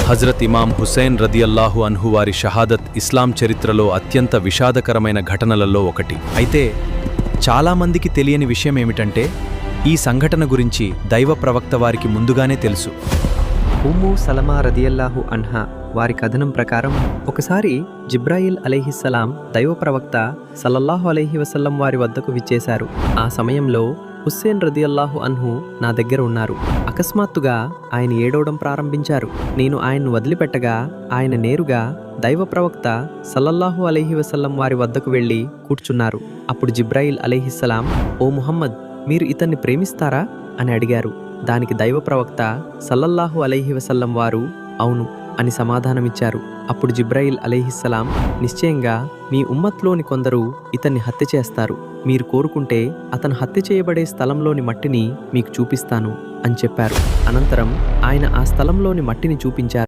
హజ్రత్ ఇమాం హుసేన్ రదియల్లాహు అన్హు వారి షహాదత్ ఇస్లాం చరిత్రలో అత్యంత విషాదకరమైన ఘటనలలో ఒకటి. అయితే చాలామందికి తెలియని విషయం ఏమిటంటే, ఈ సంఘటన గురించి దైవ ప్రవక్త వారికి ముందుగానే తెలుసు. ఉమ్ము సలమా రదియల్లాహు అన్హా వారి కథనం ప్రకారం ఒకసారి జిబ్రాయిల్ అలైహిస్సలాం దైవ ప్రవక్త సల్లల్లాహు అలైహి వసల్లం వారి వద్దకు విచ్చేశారు. ఆ సమయంలో హుస్సేన్ రదియల్లాహు అన్హు నా దగ్గర ఉన్నారు. అకస్మాత్తుగా ఆయన ఏడవడం ప్రారంభించారు. నేను ఆయన్ను వదిలిపెట్టగా ఆయన నేరుగా దైవ ప్రవక్త సల్లల్లాహు అలైహి వసల్లం వారి వద్దకు వెళ్ళి కూర్చున్నారు. అప్పుడు జిబ్రాయిల్ అలైహిస్సలాం, ఓ ముహమ్మద్, మీరు ఇతన్ని ప్రేమిస్తారా అని అడిగారు. దానికి దైవ ప్రవక్త సల్లల్లాహు అలైహి వసల్లం వారు అవును అని సమాధానమిచ్చారు. అప్పుడు జిబ్రాయిల్ అలైహిస్సలాం, నిశ్చయంగా మీ ఉమ్మత్లోని కొందరు ఇతన్ని హత్య చేస్తారు. మీరు కోరుకుంటే అతను హత్య చేయబడే స్థలంలోని మట్టిని మీకు చూపిస్తాను అని చెప్పారు. అనంతరం ఆయన ఆ స్థలంలోని మట్టిని చూపించారు.